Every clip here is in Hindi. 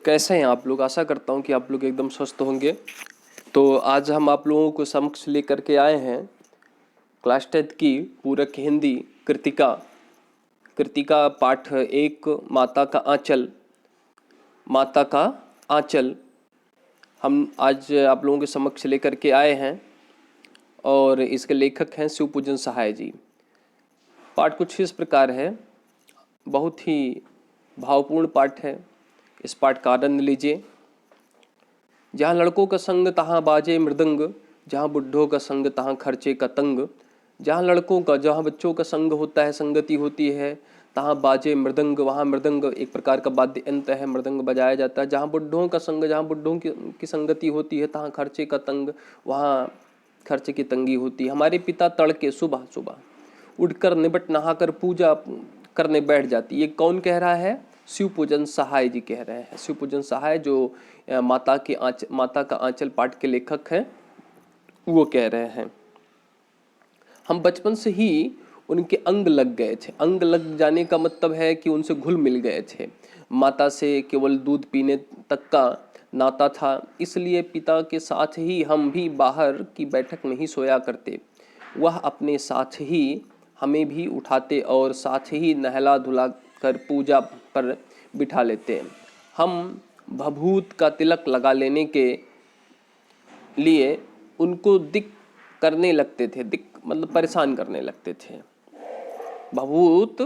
कैसे हैं आप लोग। आशा करता हूँ कि आप लोग एकदम स्वस्थ होंगे। तो आज हम आप लोगों को समक्ष लेकर के आए हैं क्लास 10 की पूरक हिंदी कृतिका कृतिका पाठ 1 माता का आंचल। माता का आंचल हम आज आप लोगों के समक्ष लेकर के आए हैं और इसके लेखक हैं शिवपूजन सहाय जी। पाठ कुछ इस प्रकार है, बहुत ही भावपूर्ण पाठ है। इस पाठ का आनंद लीजिए। जहाँ लड़कों का संग तहाँ बाजे मृदंग, जहाँ बुढ़ों का संग तहाँ खर्चे का तंग। जहाँ लड़कों का, जहाँ बच्चों का संग होता है, संगति होती है, तहाँ बाजे मृदंग, वहाँ मृदंग एक प्रकार का वाद्य यंत्र है, मृदंग बजाया जाता है। जहाँ बुढ़ों का संग, जहाँ बुढ़ों की संगति होती है, तहाँ खर्चे का तंग, वहाँ खर्चे की तंगी होती है। हमारे पिता तड़के सुबह सुबह उठकर निबट नहाकर पूजा करने बैठ जाती। ये कौन कह रहा है? शिवपूजन सहाय जी कह रहे हैं। शिवपूजन सहाय जो माता का आंचल पाठ के लेखक हैं, वो कह रहे हैं। हम बचपन से ही उनके अंग लग गए थे। अंग लग जाने का मतलब है कि उनसे घुल मिल गए थे। माता से केवल दूध पीने तक का नाता था, इसलिए पिता के साथ ही हम भी बाहर की बैठक में ही सोया करते। वह अपने साथ ही हमें भी उठाते और साथ ही नहला धुला कर पूजा पर बिठा लेते। हम भभूत का तिलक लगा लेने के लिए उनको दिक करने लगते थे। दिक मतलब परेशान करने लगते थे। भभूत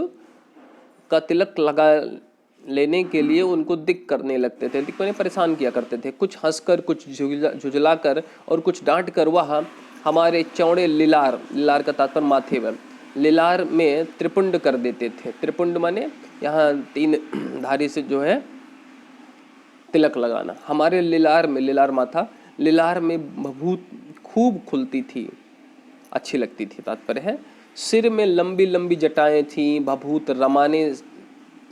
का तिलक लगा लेने के लिए उनको दिक करने लगते थे। दिक मैंने परेशान किया करते थे। कुछ हंसकर, कुछ झुझला कर और कुछ डांट कर वह हमारे चौड़े लिलार, लिलार का तात्पर्य माथे पर, लिलार में त्रिपुंड कर देते थे। त्रिपुंड माने यहाँ 3 धारी से जो है तिलक लगाना। हमारे लिलार में, लिलार माथा, लिलार में भभूत खूब खुलती थी, अच्छी लगती थी, तात्पर्य है। सिर में लंबी लंबी जटाएं थीं। भभूत रमाने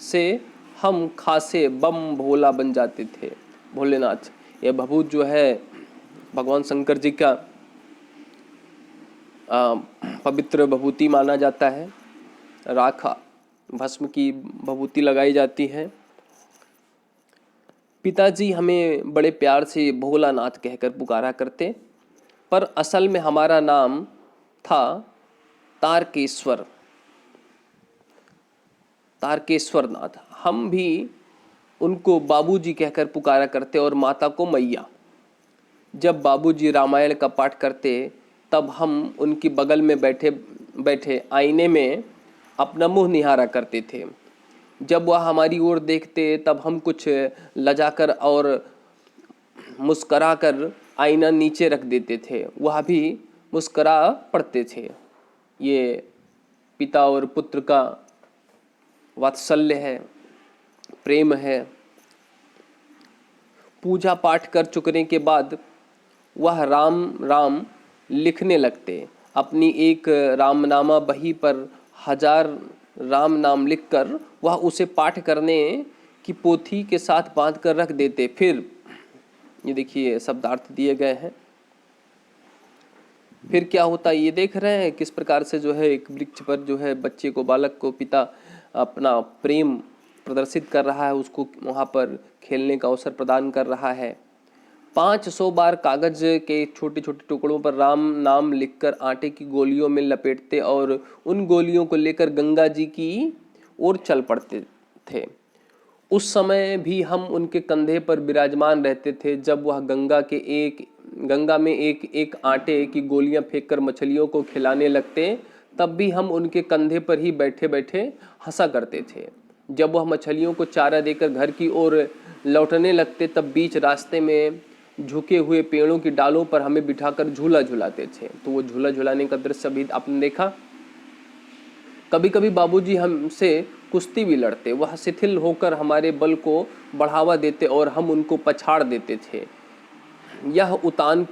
से हम खासे बम भोला बन जाते थे। भोलेनाथ, यह भभूत जो है भगवान शंकर जी का पवित्र भभूति माना जाता है। राख भस्म की भभूति लगाई जाती है। पिताजी हमें बड़े प्यार से भोलानाथ कहकर पुकारा करते, पर असल में हमारा नाम था तारकेश्वर, तारकेश्वर नाथ। हम भी उनको बाबूजी कहकर पुकारा करते और माता को मैया। जब बाबूजी रामायण का पाठ करते तब हम उनकी बगल में बैठे बैठे आईने में अपना मुंह निहारा करते थे। जब वह हमारी ओर देखते तब हम कुछ लजाकर और मुस्कराकर आईना नीचे रख देते थे। वह भी मुस्करा पड़ते थे। ये पिता और पुत्र का वात्सल्य है, प्रेम है। पूजा पाठ कर चुकने के बाद वह राम राम लिखने लगते। अपनी एक रामनामा बही पर 1000 राम नाम लिखकर वह उसे पाठ करने की पोथी के साथ बांध कर रख देते। फिर ये देखिए शब्दार्थ दिए गए हैं। फिर क्या होता है ये देख रहे हैं, किस प्रकार से जो है एक वृक्ष पर जो है बच्चे को, बालक को पिता अपना प्रेम प्रदर्शित कर रहा है, उसको वहाँ पर खेलने का अवसर प्रदान कर रहा है। 500 बार कागज के छोटे छोटे टुकड़ों पर राम नाम लिखकर आटे की गोलियों में लपेटते और उन गोलियों को लेकर गंगा जी की ओर चल पड़ते थे। उस समय भी हम उनके कंधे पर विराजमान रहते थे। जब वह गंगा में एक एक आटे की गोलियां फेंककर मछलियों को खिलाने लगते, तब भी हम उनके कंधे पर ही बैठे बैठे हंसा करते थे। जब वह मछलियों को चारा देकर घर की ओर लौटने लगते, तब बीच रास्ते में झुके हुए पेड़ों की डालों पर हमें बिठाकर झूला झुलाते थे। तो वो झूला झुलाने का दृश्य भी आपने देखा। कभी कभी बाबूजी हमसे कुश्ती भी लड़ते। वह शिथिल होकर हमारे बल को बढ़ावा देते और हम उनको पछाड़ देते थे। यह उतान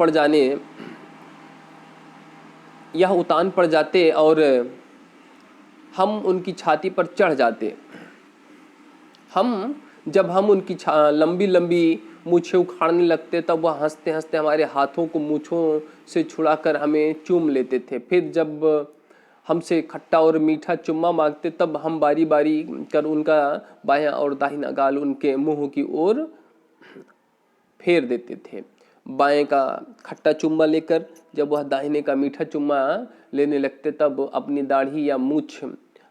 पड़ जाते और हम उनकी छाती पर चढ़ जाते। जब हम उनकी लंबी लंबी मूछें उखाड़ने लगते, तब वह हंसते हंसते हमारे हाथों को मूछों से छुड़ाकर हमें चूम लेते थे। फिर जब हमसे खट्टा और मीठा चुम्मा मांगते, तब हम बारी बारी कर उनका बायां और दाहिना गाल उनके मुंह की ओर फेर देते थे। बाएं का खट्टा चुम्मा लेकर जब वह दाहिने का मीठा चुम्मा लेने लगते तब अपनी दाढ़ी या मूछ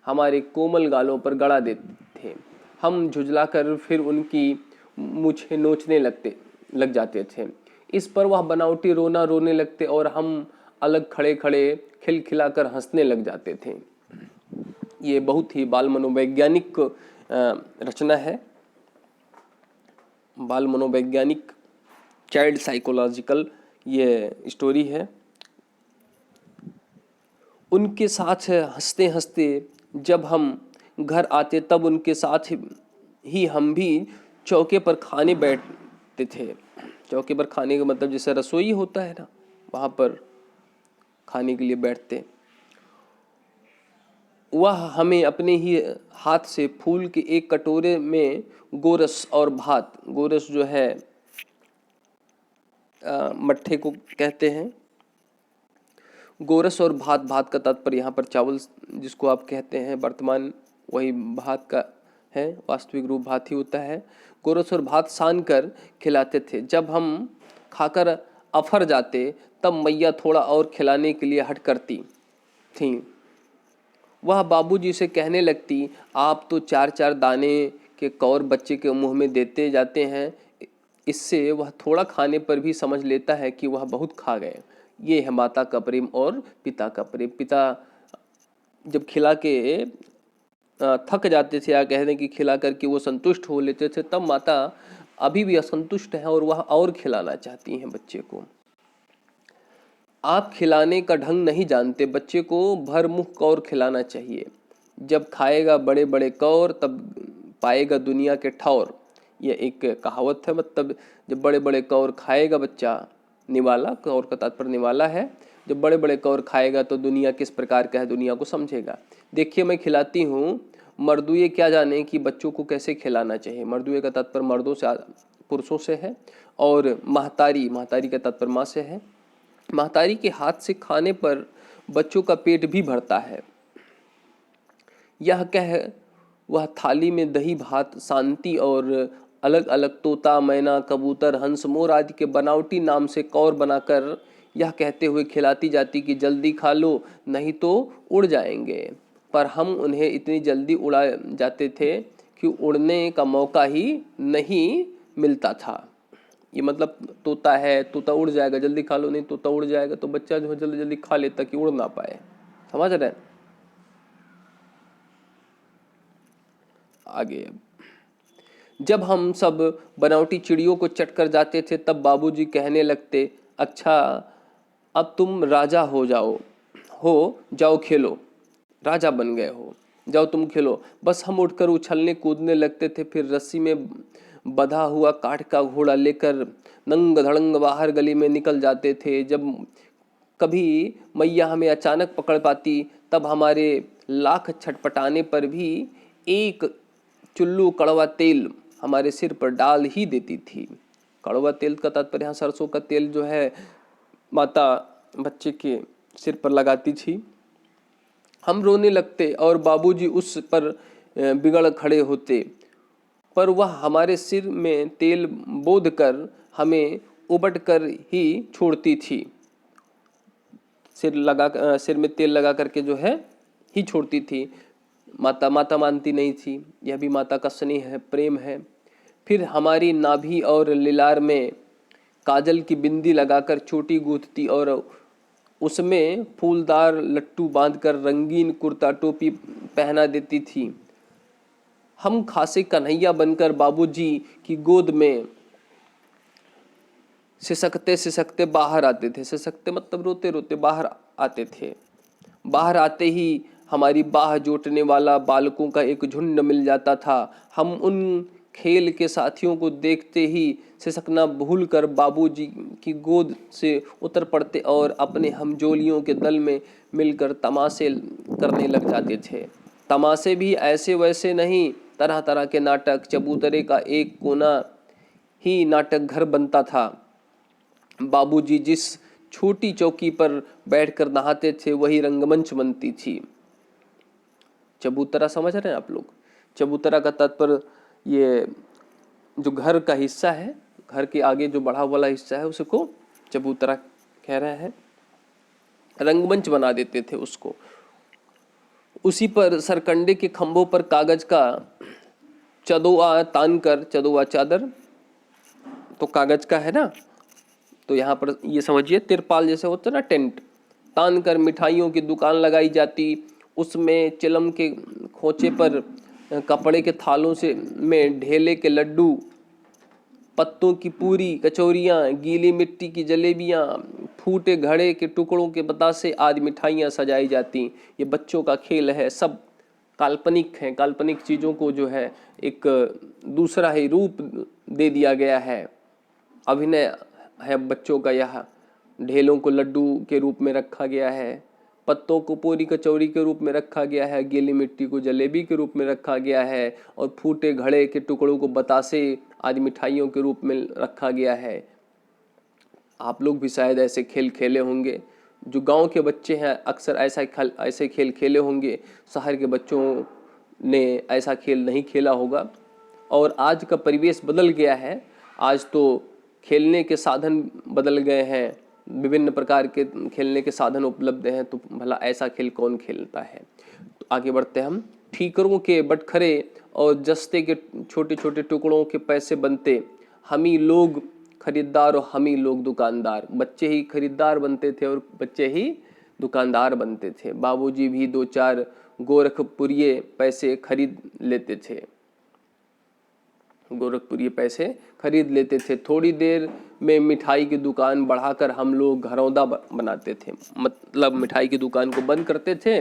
हमारे कोमल गालों पर गड़ा देते थे। हम झुंझलाकर फिर उनकी मूछें नोचने लग जाते थे। इस पर वह बनावटी रोना रोने लगते और हम अलग खड़े खड़े खिलखिलाकर हंसने लग जाते थे। ये बहुत ही बाल मनोवैज्ञानिक रचना है, बाल मनोवैज्ञानिक चाइल्ड साइकोलॉजिकल ये स्टोरी है। उनके साथ हंसते हंसते जब हम घर आते तब उनके साथ ही हम भी चौके पर खाने बैठते थे। चौके पर खाने का मतलब जैसे रसोई होता है ना, वहाँ पर खाने के लिए बैठते। वह हमें अपने ही हाथ से फूल के एक कटोरे में गोरस और भात, गोरस जो है मट्ठे को कहते हैं, गोरस और भात, भात का तात्पर्य यहाँ पर चावल जिसको आप कहते हैं वर्तमान वही भात का है, वास्तविक रूप भात ही होता है। गोरस और भात सान कर खिलाते थे। जब हम खाकर अफर जाते तब मैया थोड़ा और खिलाने के लिए हट करती थीं। वह बाबूजी से कहने लगती, आप तो 4-4 दाने के कौर बच्चे के मुंह में देते जाते हैं। इससे वह थोड़ा खाने पर भी समझ लेता है कि वह बहुत खा गए। ये है माता का प्रेम और पिता का प्रेम। पिता जब खिला के थक जाते थे या कह दें कि खिला करके वो संतुष्ट हो लेते थे, तब माता अभी भी असंतुष्ट है और वह और खिलाना चाहती हैं बच्चे को। आप खिलाने का ढंग नहीं जानते, बच्चे को भर मुंह कौर खिलाना चाहिए। जब खाएगा बड़े बड़े कौर तब पाएगा दुनिया के ठौर। यह एक कहावत है, मतलब जब बड़े बड़े कौर खाएगा बच्चा, निवाला, कौर का तात्पर्य निवाला है, जब बड़े बड़े कौर खाएगा तो दुनिया किस प्रकार का है दुनिया को समझेगा। देखिए मैं खिलाती हूँ, मर्दुए क्या जाने कि बच्चों को कैसे खिलाना चाहिए। मर्दुए का तात्पर्य मर्दों से, पुरुषों से है, और महतारी, महतारी का तात्पर्य माँ से है। महतारी के हाथ से खाने पर बच्चों का पेट भी भरता है। यह कह वह थाली में दही भात, शांति और अलग अलग तोता, मैना, कबूतर, हंस, मोर आदि के बनावटी नाम से कौर बनाकर यह कहते हुए खिलाती जाती कि जल्दी खा लो नहीं तो उड़ जाएंगे। पर हम उन्हें इतनी जल्दी उड़ा जाते थे कि उड़ने का मौका ही नहीं मिलता था। ये मतलब तोता है, तोता उड़ जाएगा, जल्दी खा लो नहीं तोता उड़ जाएगा, तो बच्चा जो है जल्दी जल्दी खा लेता कि उड़ ना पाए। समझ रहे हैं? आगे जब हम सब बनावटी चिड़ियों को चट कर जाते थे तब बाबूजी कहने लगते, अच्छा अब तुम राजा हो जाओ खेलो, राजा बन गए हो, जाओ तुम खेलो। बस हम उठकर उछलने कूदने लगते थे। फिर रस्सी में बंधा हुआ काठ का घोड़ा लेकर नंग धड़ंग बाहर गली में निकल जाते थे। जब कभी मैया हमें अचानक पकड़ पाती तब हमारे लाख छटपटाने पर भी एक चुल्लू कड़वा तेल हमारे सिर पर डाल ही देती थी। कड़वा तेल का तात्पर्य यहाँ सरसों का तेल जो है माता बच्चे के सिर पर लगाती थी। हम रोने लगते और बाबूजी उस पर बिगड़ खड़े होते, पर वह हमारे सिर में तेल बोध कर हमें उबट कर ही छोड़ती थी। सिर में तेल लगा करके जो है ही छोड़ती थी। माता मानती नहीं थी। यह भी माता का स्नेह है, प्रेम है। फिर हमारी नाभि और लिलार में काजल की बिंदी लगाकर चोटी गूंथती और उसमें फूलदार लट्टू बांधकर रंगीन कुर्ता टोपी पहना देती थी। हम खासे कन्हैया बनकर बाबूजी की गोद में सिसकते सिसकते बाहर आते थे। सिसकते मतलब रोते रोते बाहर आते थे। बाहर आते ही हमारी बाह जोटने वाला बालकों का एक झुंड मिल जाता था। हम उन खेल के साथियों को देखते ही सिसकना भूल कर बाबूजी की गोद से उतर पड़ते और अपने हमजोलियों के दल में मिलकर तमाशे करने लग जाते थे। तमाशे भी ऐसे वैसे नहीं, तरह तरह के नाटक। चबूतरे का एक कोना ही नाटक घर बनता था। बाबूजी जिस छोटी चौकी पर बैठकर नहाते थे वही रंगमंच बनती थी। चबूतरा समझ रहे हैं आप लोग? चबूतरा का तात्पर्य ये जो घर का हिस्सा है, घर के आगे जो बढ़ा वाला हिस्सा है उसको चबूतरा कह रहे हैं, रंगमंच बना देते थे उसको। उसी पर सरकंडे के खंभों पर कागज का चदोआ तान कर, चदोआ चादर तो कागज का है ना, तो यहाँ पर ये समझिए तिरपाल जैसे होता है ना, टेंट तान कर मिठाइयों की दुकान लगाई जाती। उसमें चिलम के खोचे पर कपड़े के थालों से में ढेले के लड्डू, पत्तों की पूरी, कचौरियाँ, गीली मिट्टी की जलेबियाँ, फूटे घड़े के टुकड़ों के बतासे आदि मिठाइयाँ सजाई जाती। ये बच्चों का खेल है, सब काल्पनिक है, काल्पनिक चीज़ों को जो है एक दूसरा ही रूप दे दिया गया है। अभिनय है बच्चों का। यह ढेलों को लड्डू के रूप में रखा गया है, पत्तों को पूरी कचौरी के रूप में रखा गया है, गीली मिट्टी को जलेबी के रूप में रखा गया है, और फूटे घड़े के टुकड़ों को बतासे आदि मिठाइयों के रूप में रखा गया है। आप लोग भी शायद ऐसे खेल खेले होंगे। जो गांव के बच्चे हैं अक्सर ऐसे खेल खेले होंगे। शहर के बच्चों ने ऐसा खेल नहीं खेला होगा। और आज का परिवेश बदल गया है। आज तो खेलने के साधन बदल गए हैं, विभिन्न प्रकार के खेलने के साधन उपलब्ध हैं, तो भला ऐसा खेल कौन खेलता है। तो आगे बढ़ते हैं हम। ठीकरों के बटखरे और जस्ते के छोटे छोटे टुकड़ों के पैसे बनते, हम ही लोग खरीदार और हम ही लोग दुकानदार। बच्चे ही खरीदार बनते थे और बच्चे ही दुकानदार बनते थे। बाबूजी भी दो चार गोरखपुरिये पैसे खरीद लेते थे, गोरखपुरी पैसे खरीद लेते थे। थोड़ी देर में मिठाई की दुकान बढ़ाकर हम लोग घरौंदा बनाते थे। मतलब मिठाई की दुकान को बंद करते थे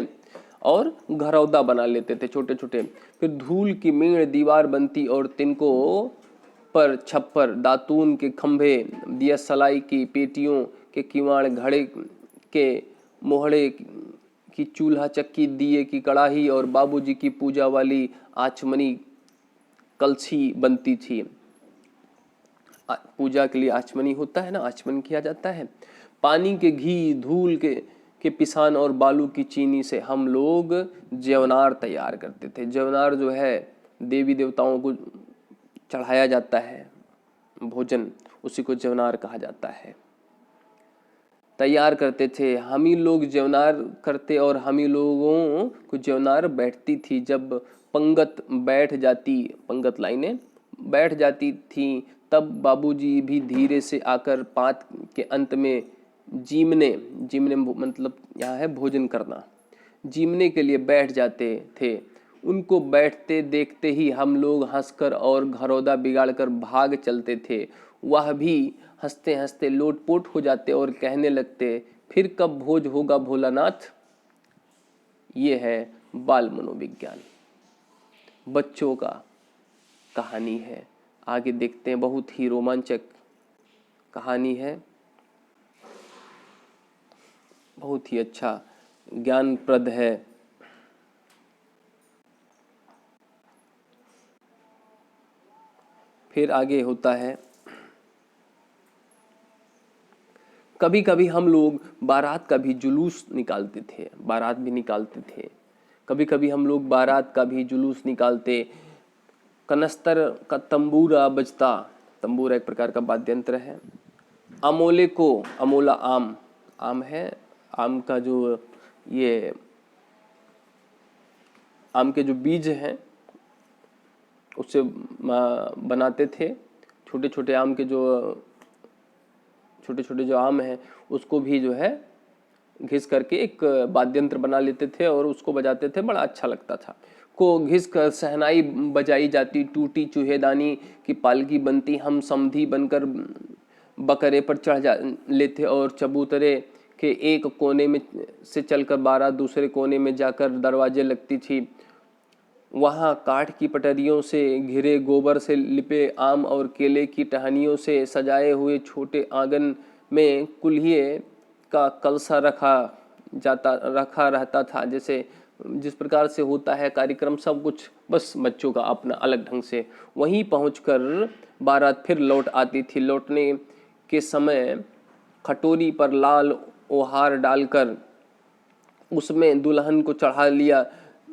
और घरौंदा बना लेते थे छोटे छोटे। फिर धूल की मेड़ दीवार बनती और तिनको पर छप्पर, दातून के खंभे, दिया सलाई की पेटियों के किवाड़, घड़े के मोहड़े की चूल्हा चक्की, दिए की कड़ाही और बाबूजी की पूजा वाली आचमनी कलछी बनती थी। पूजा के लिए आचमनी होता है ना, आचमन किया जाता है। पानी के घी, धूल के पिसान और बालू की चीनी से हम लोग जेवनार तैयार करते थे। जेवनार जो है देवी देवताओं को चढ़ाया जाता है भोजन, उसी को जेवनार कहा जाता है। तैयार करते थे हम ही लोग जेवनार करते, और हम ही लोगों को जेवनार बैठती थी। जब पंगत बैठ जाती, पंगत लाइनें बैठ जाती थी, तब बाबूजी भी धीरे से आकर पात के अंत में जीमने, जीमने मतलब यहाँ है भोजन करना, जीमने के लिए बैठ जाते थे। उनको बैठते देखते ही हम लोग हंसकर और घरौदा बिगाड़कर भाग चलते थे। वह भी हंसते हंसते लोटपोट हो जाते और कहने लगते, फिर कब भोज होगा भोलानाथ। ये है बाल मनोविज्ञान, बच्चों का कहानी है। आगे देखते हैं, बहुत ही रोमांचक कहानी है, बहुत ही अच्छा ज्ञानप्रद है। फिर आगे होता है, कभी कभी हम लोग बारात का भी जुलूस निकालते थे, बारात भी निकालते थे। कभी कभी हम लोग बारात का भी जुलूस निकालते। कनस्तर का तंबूरा बजता, तंबूरा एक प्रकार का वाद्यंत्र है। अमोले को, अमोला आम, आम है, आम का जो ये आम के जो बीज हैं उससे बनाते थे। छोटे छोटे आम के जो छोटे छोटे जो आम हैं उसको भी जो है घिस करके एक वाद्यंत्र बना लेते थे और उसको बजाते थे, बड़ा अच्छा लगता था। को घिस कर सहनाई बजाई जाती, टूटी चूहेदानी की पालकी बनती, हम समधी बनकर बकरे पर चढ़ जा लेते और चबूतरे के एक कोने में से चलकर बारात दूसरे कोने में जाकर दरवाजे लगती थी। वहाँ काठ की पटरियों से घिरे, गोबर से लिपे, आम और केले की टहनियों से सजाए हुए छोटे आंगन में कुल्हिए का कलसा रखा रहता था। जैसे जिस प्रकार से होता है कार्यक्रम, सब कुछ बस बच्चों का अपना अलग ढंग से। वहीं पहुंचकर बारात फिर लौट आती थी। लौटने के समय खटोरी पर लाल ओहार डालकर उसमें दुल्हन को चढ़ा लिया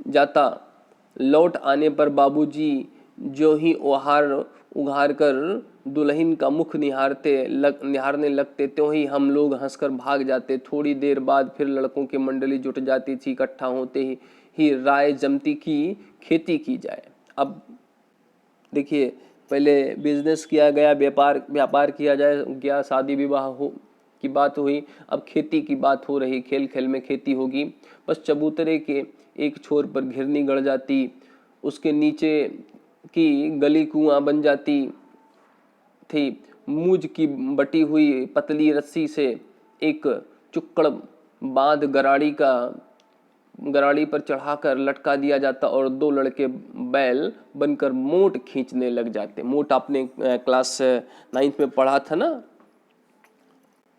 जाता। लौट आने पर बाबूजी जो ही ओहार उघार कर दुल्हन का मुख निहारने लगते, त्यों ही हम लोग हंसकर भाग जाते। थोड़ी देर बाद फिर लड़कों की मंडली जुट जाती थी। इकट्ठा होते ही राय जमती की खेती की जाए। अब देखिए, पहले बिजनेस किया गया, व्यापार किया जाए गया, शादी विवाह हो की बात हुई, अब खेती की बात हो रही, खेल खेल में खेती होगी। बस चबूतरे के एक छोर पर घिरनी गड़ जाती, उसके नीचे की गली कुआं बन जाती थी। मूज की बटी हुई पतली रस्सी से एक चुक्कड़ बांध गराड़ी पर चढ़ाकर लटका दिया जाता और दो लड़के बैल बनकर मोट खींचने लग जाते। मोट आपने क्लास 9th में पढ़ा था ना,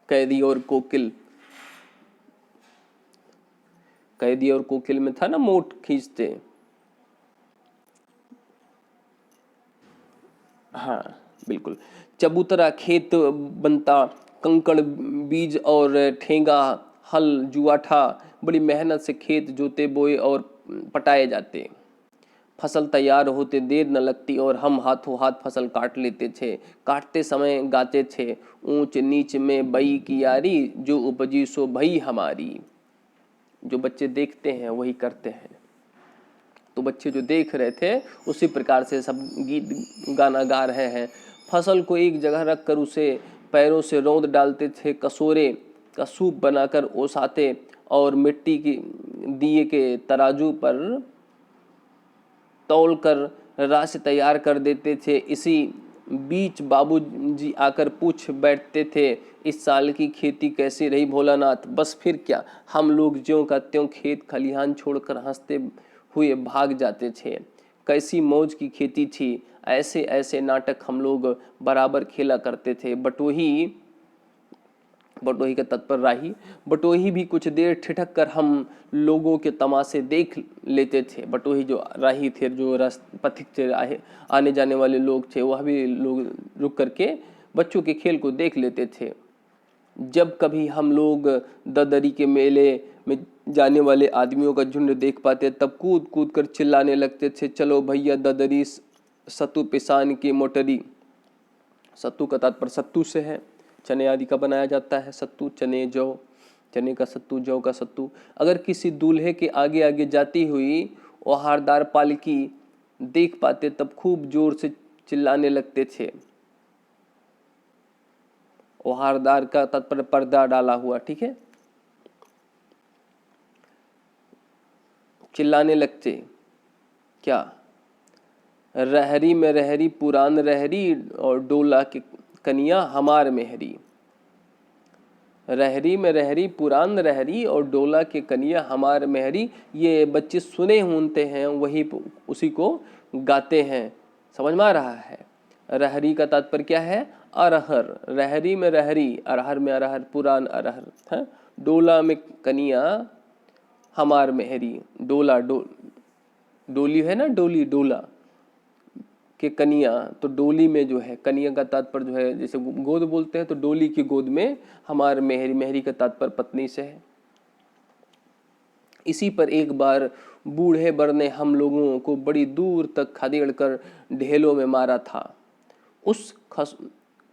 कैदी और कोकिल में था ना, मोट खींचते। हाँ बिल्कुल। चबूतरा खेत बनता, कंकड़ बीज और ठेंगा हल जुआठा, बड़ी मेहनत से खेत जोते बोए और पटाए जाते। फसल तैयार होते देर न लगती और हम हाथों हाथ फसल काट लेते थे। काटते समय गाते थे, ऊंच नीच में बई की यारी, जो उपजी सो भई हमारी। जो बच्चे देखते हैं वही करते हैं, तो बच्चे जो देख रहे थे उसी प्रकार से सब गीत गाना गा रहे हैं। फसल को एक जगह रख कर उसे पैरों से रौंद डालते थे, कसोरे का सूप बनाकर ओसाते और मिट्टी की दिए के तराजू पर तौल कर राशि तैयार कर देते थे। इसी बीच बाबूजी आकर पूछ बैठते थे, इस साल की खेती कैसी रही भोलानाथ? बस फिर क्या, हम लोग ज्यों का त्यों खेत खलिहान छोड़कर हंसते हुए भाग जाते थे। कैसी मौज की खेती थी, ऐसे ऐसे नाटक हम लोग बराबर खेला करते थे। बटोही का तत्पर राही। बटोही भी कुछ देर ठिठक कर हम लोगों के तमाशे देख लेते थे। बटोही जो राही थे, जो पथिक थे, आने जाने वाले लोग थे, वह भी लोग रुक करके बच्चों के खेल को देख लेते थे। जब कभी हम लोग ददरी के मेले में जाने वाले आदमियों का झुंड देख पाते, तब कूद कूद कर चिल्लाने लगते थे, चलो भैया ददरी सत्तू पिसान की मोटरी। सत्तू का तात्पर्य सत्तू से है, चने आदि का बनाया जाता है सत्तू, चने जौ, चने का सत्तू, जौ का सत्तू। अगर किसी दूल्हे के आगे आगे जाती हुई ओहारदार पालकी देख पाते, तब खूब जोर से चिल्लाने लगते थे। ओहारदार का तात्पर्य पर्दा डाला हुआ, ठीक है। चिल्लाने लगते क्या, रहरी में रहरी पुरान रहरी और डोला की कनिया हमार मेहरी। रहरी में रहरी पुरान रहरी और डोला के कनिया हमार मेहरी, ये बच्चे सुने होते हैं, वही उसी को गाते हैं। समझ में आ रहा है? रहरी का तात्पर्य क्या है? अरहर। रहरी में रहरी, अरहर में अरहर, पुरान अरहर है। डोला में कनिया हमार मेहरी, डोली है ना, डोला के कनिया, तो डोली में जो है कनिया का तात्पर्य जो है, जैसे गोद बोलते हैं, तो डोली की गोद में हमार मेहरी, मेहरी का तात्पर्य पत्नी से है। इसी पर एक बार बूढ़े बर ने हम लोगों को बड़ी दूर तक खदेड़ कर ढेलों में मारा था। उस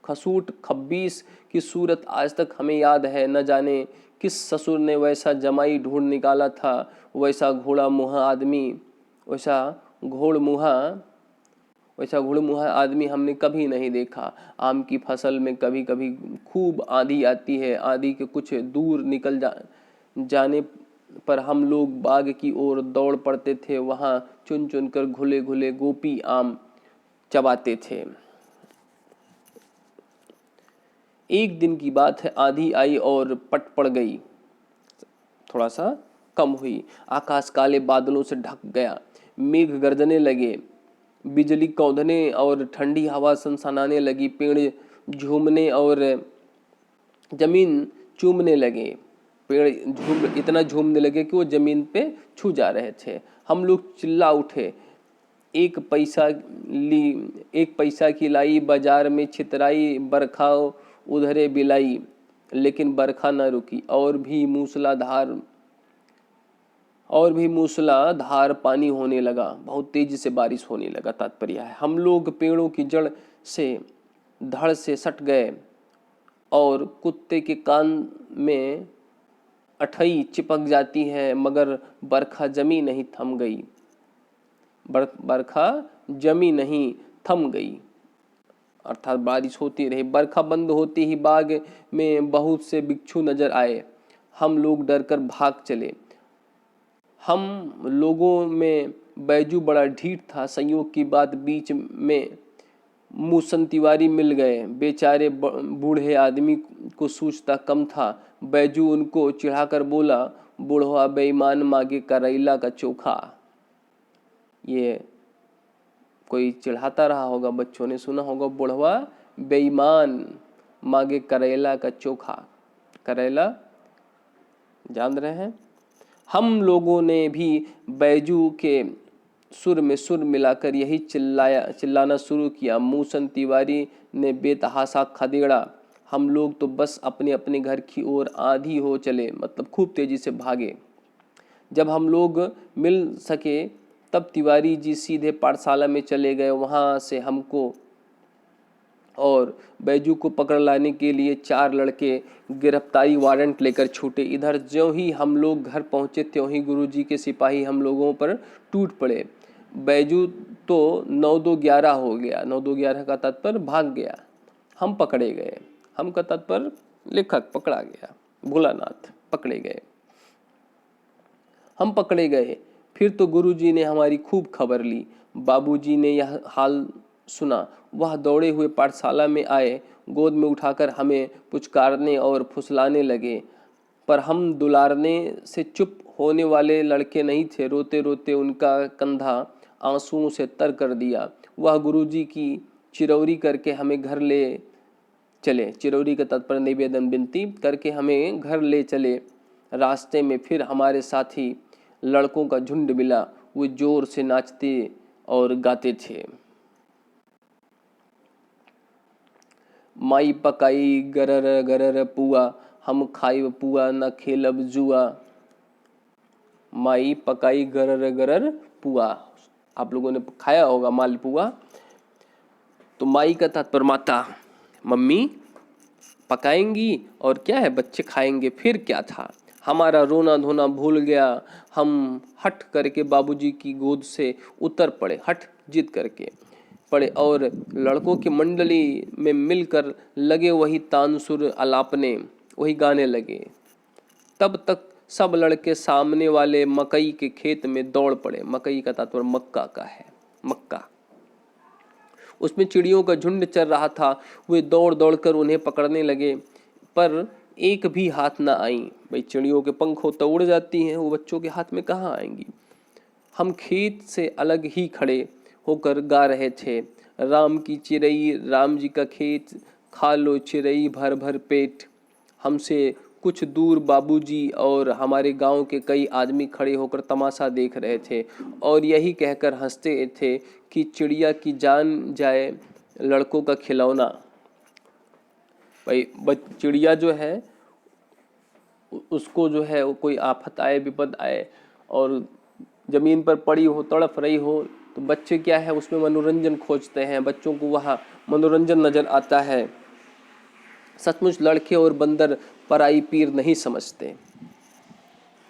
खसूट खब्बीस की सूरत आज तक हमें याद है। न जाने किस ससुर ने वैसा जमाई ढूंढ निकाला था, वैसा घोड़ा मुँहा आदमी हमने कभी नहीं देखा। आम की फसल में कभी कभी खूब आंधी आती है। आंधी के कुछ दूर निकल जाने पर हम लोग बाग की ओर दौड़ पड़ते थे। वहाँ चुन चुन कर घुले घुले गोपी आम चबाते थे। एक दिन की बात है, आंधी आई और पट पड़ गई, थोड़ा सा कम हुई। आकाश काले बादलों से ढक गया, मेघ गर्जने लगे, बिजली कौंधने और ठंडी हवा सनसनाने लगी। पेड़ झूमने और जमीन चूमने लगे। पेड़ इतना झूमने लगे कि वो जमीन पे छू जा रहे थे। हम लोग चिल्ला उठे, एक पैसा की लाई बाजार में छितराई, बरखा उधरे बिलाई। लेकिन बरखा न रुकी और भी मूसलाधार और भी मूसलाधार पानी होने लगा, बहुत तेजी से बारिश होने लगा। तात्पर्य है हम लोग पेड़ों की जड़ से धड़ से सट गए और कुत्ते के कान में अठई चिपक जाती है, मगर बरखा जमी नहीं थम गई। बरखा जमी नहीं थम गई, अर्थात बारिश होती रही। बरखा बंद होते ही बाग में बहुत से बिच्छू नजर आए। हम लोग डरकर भाग चले। हम लोगों में बैजू बड़ा ढीठ था। संयोग की बात बीच में मूसन तिवारी मिल गए। बेचारे बूढ़े आदमी को सूझता कम था। बैजू उनको चिढ़ाकर बोला, बूढ़वा बेईमान मांगे करेला का चोखा। ये कोई चिढ़ाता रहा होगा, बच्चों ने सुना होगा, बूढ़वा बेईमान मांगे करेला का चोखा। करेला जान रहे हैं। हम लोगों ने भी बैजू के सुर में सुर मिलाकर यही चिल्लाना शुरू किया। मूसन तिवारी ने बेतहासा खदेड़ा। हम लोग तो बस अपने अपने घर की ओर आंधी हो चले, मतलब खूब तेजी से भागे। जब हम लोग मिल सके तब तिवारी जी सीधे पाठशाला में चले गए। वहाँ से हमको और बैजू को पकड़ लाने के लिए 4 लड़के गिरफ्तारी वारंट लेकर छूटे। इधर ज्यों ही हम लोग घर पहुँचे त्यों ही गुरुजी के सिपाही हम लोगों पर टूट पड़े। बैजू तो 9-2-11 हो गया। 9-2-11 का तात्पर्य भाग गया। हम पकड़े गए। हम का तात्पर्य लेखक पकड़ा गया, भोलानाथ पकड़े गए। हम पकड़े गए। फिर तो गुरुजी ने हमारी खूब खबर ली। बाबूजी ने यह हाल सुना। वह दौड़े हुए पाठशाला में आए। गोद में उठाकर हमें पुचकारने और फुसलाने लगे, पर हम दुलारने से चुप होने वाले लड़के नहीं थे। रोते रोते उनका कंधा आंसुओं से तर कर दिया। वह गुरुजी की चिरौरी करके हमें घर ले चले। चिरौरी का तात्पर्य निवेदन विनती करके हमें घर ले चले। रास्ते में फिर हमारे साथी लड़कों का झुंड मिला। वो जोर से नाचते और गाते थे। माई पकाई गरर गरर पुआ, हम खाइब पुआ न खेलब जुआ। माई पकाई गरर गरर पुआ, आप लोगों ने खाया होगा मालपुआ। तो माई का तात्पर्य माता, मम्मी पकाएंगी और क्या है बच्चे खाएंगे। फिर क्या था, हमारा रोना धोना भूल गया। हम हट करके बाबूजी की गोद से उतर पड़े, हट जिद करके पड़े और लड़कों की मंडली में मिलकर लगे वही तानसुर अलापने, वही गाने लगे। तब तक सब लड़के सामने वाले मकई के खेत में दौड़ पड़े। मकई का तात्पर्य मक्का का है, मक्का। उसमें चिड़ियों का झुंड चल रहा था। वे दौड़ दौड़ कर उन्हें पकड़ने लगे, पर एक भी हाथ ना आई। भाई चिड़ियों के पंख हो तो उड़ जाती हैं, वो बच्चों के हाथ में कहाँ आएंगी। हम खेत से अलग ही खड़े होकर गा रहे थे, राम की चिरई राम जी का खेत, खा लो चिरई भर भर पेट। हमसे कुछ दूर बाबूजी और हमारे गांव के कई आदमी खड़े होकर तमाशा देख रहे थे और यही कहकर हंसते थे कि चिड़िया की जान जाए लड़कों का खिलौना। भाई चिड़िया जो है उसको जो है कोई आफत आए, विपद आए और जमीन पर पड़ी हो, तड़प रही हो, तो बच्चे क्या है उसमें मनोरंजन खोजते हैं। बच्चों को वहाँ मनोरंजन नजर आता है। सचमुच लड़के और बंदर पराई पीर नहीं समझते।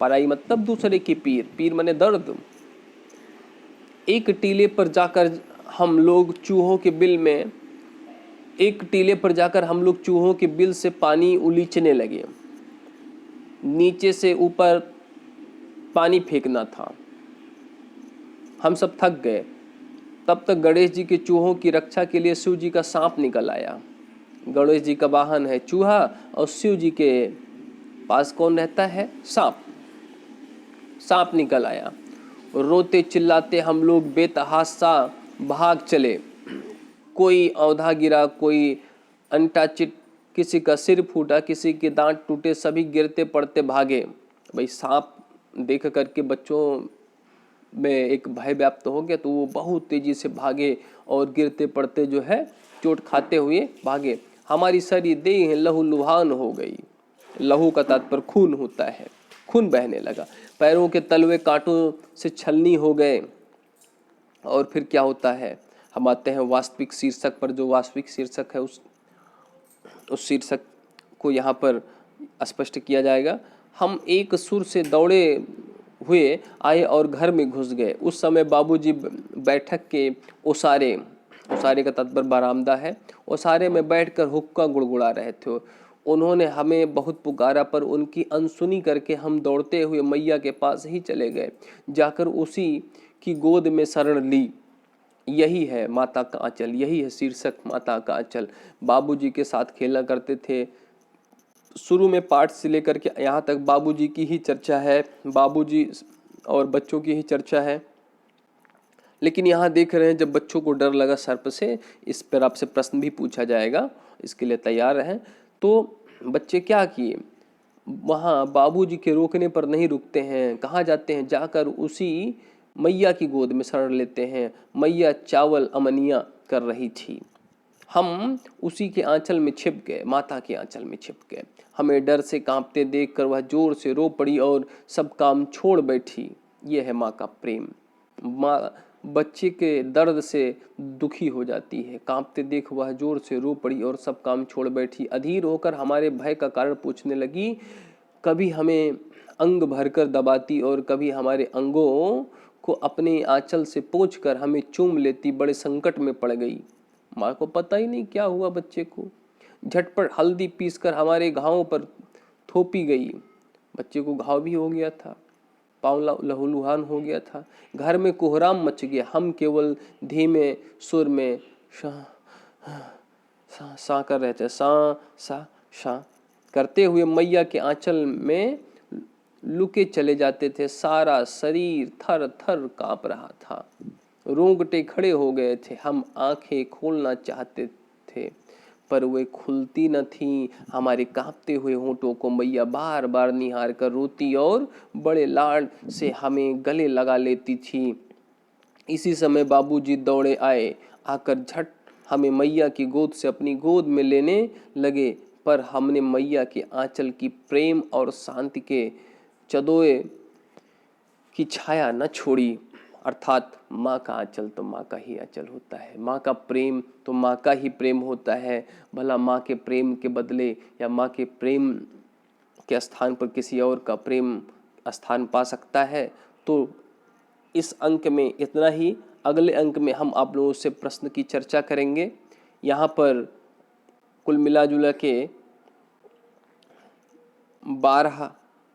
पराई मतलब दूसरे की पीर, पीर माने दर्द। एक टीले पर जाकर हम लोग चूहों के बिल में, एक टीले पर जाकर हम लोग चूहों के बिल से पानी उलीचने लगे। नीचे से ऊपर पानी फेंकना था। हम सब थक गए। तब तक गणेश जी के चूहों की रक्षा के लिए शिव जी का सांप निकल आया। गणेश जी का वाहन है चूहा और शिव जी के पास कौन रहता है, सांप। सांप निकल आया। रोते चिल्लाते हम लोग बेतहासा भाग चले। कोई औधा गिरा, कोई अंटा चिट, किसी का सिर फूटा, किसी के दांत टूटे, सभी गिरते पड़ते भागे। भाई सांप देख करके बच्चों में एक भय व्याप्त हो गया, तो वो बहुत तेजी से भागे और गिरते पड़ते जो है चोट खाते हुए भागे। हमारी सारी देह लहू लुहान हो गई। लहू का तात्पर्य खून होता है। खून बहने लगा, पैरों के तलवे कांटों से छलनी हो गए। और फिर क्या होता है, हम आते हैं वास्तविक शीर्षक पर। जो वास्तविक शीर्षक है उस शीर्षक को यहाँ पर स्पष्ट किया जाएगा। हम एक सुर से दौड़े हुए आए और घर में घुस गए। उस समय बाबूजी बैठक के ओसारे, ओसारे का तात्पर्य बरामदा है, ओसारे में बैठकर हुक्का गुड़गुड़ा रहे थे। उन्होंने हमें बहुत पुकारा, पर उनकी अनसुनी करके हम दौड़ते हुए मैया के पास ही चले गए। जाकर उसी की गोद में शरण ली। यही है माता का आंचल, यही है शीर्षक, माता का आंचल। बाबूजी के साथ खेला करते थे। शुरू में पाठ से लेकर के यहाँ तक बाबूजी की ही चर्चा है, बाबूजी और बच्चों की ही चर्चा है। लेकिन यहाँ देख रहे हैं, जब बच्चों को डर लगा सर्प से, इस पर आपसे प्रश्न भी पूछा जाएगा, इसके लिए तैयार रहें। तो बच्चे क्या किए, वहाँ बाबूजी के रोकने पर नहीं रुकते हैं। कहाँ जाते हैं, जाकर उसी मैया की गोद में शरण लेते हैं। मैया चावल अमनिया कर रही थी, हम उसी के आंचल में छिप गए, माता के आंचल में छिप गए। हमें डर से कांपते देखकर वह जोर से रो पड़ी और सब काम छोड़ बैठी। यह है माँ का प्रेम। माँ बच्चे के दर्द से दुखी हो जाती है। कांपते देख वह जोर से रो पड़ी और सब काम छोड़ बैठी। अधीर होकर हमारे भय का कारण पूछने लगी। कभी हमें अंग भरकर दबाती और कभी हमारे अंगों को अपने आंचल से पोंछकर हमें चूम लेती। बड़े संकट में पड़ गई। माँ को पता ही नहीं क्या हुआ बच्चे को। झटपट हल्दी पीसकर हमारे घावों पर थोपी गई। बच्चे को घाव भी हो गया था, पाँव लहूलुहान हो गया था। घर में कोहराम मच गया। हम केवल धीमे सुर में सा कर रहे थे, सा सा सा करते हुए मैया के आंचल में लुके चले जाते थे। सारा शरीर थर थर कांप रहा था, रोंगटे खड़े हो गए थे। हम आंखें खोलना चाहते थे पर वे खुलती न थीं। हमारे कांपते हुए होंठों को मैया बार बार निहार कर रोती और बड़े लाड से हमें गले लगा लेती थी। इसी समय बाबूजी दौड़े आए। आकर झट हमें मैया की गोद से अपनी गोद में लेने लगे, पर हमने मैया के आंचल की प्रेम और शांति के चदोए की छाया न छोड़ी। अर्थात माँ का आंचल तो माँ का ही आंचल होता है, माँ का प्रेम तो माँ का ही प्रेम होता है। भला माँ के प्रेम के बदले या माँ के प्रेम के स्थान पर किसी और का प्रेम स्थान पा सकता है? तो इस अंक में इतना ही। अगले अंक में हम आप लोगों से प्रश्न की चर्चा करेंगे। यहाँ पर कुल मिला जुला के 12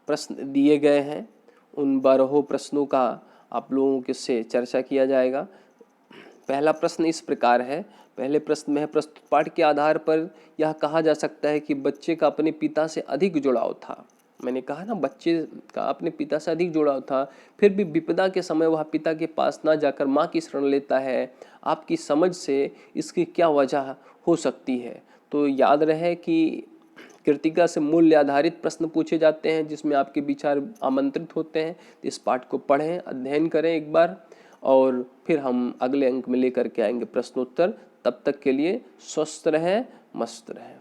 प्रश्न दिए गए हैं। उन 12 प्रश्नों का आप लोगों के से चर्चा किया जाएगा। पहला प्रश्न इस प्रकार है। पहले प्रश्न में है, प्रस्तुत पाठ के आधार पर यह कहा जा सकता है कि बच्चे का अपने पिता से अधिक जुड़ाव था। मैंने कहा ना, बच्चे का अपने पिता से अधिक जुड़ाव था, फिर भी विपदा के समय वह पिता के पास ना जाकर माँ की शरण लेता है। आपकी समझ से इसकी क्या वजह हो सकती है? तो याद रहे कि कृतिका से मूल्य आधारित प्रश्न पूछे जाते हैं जिसमें आपके विचार आमंत्रित होते हैं। इस पाठ को पढ़ें, अध्ययन करें एक बार, और फिर हम अगले अंक में लेकर के आएंगे प्रश्नोत्तर। तब तक के लिए स्वस्थ रहें, मस्त रहें।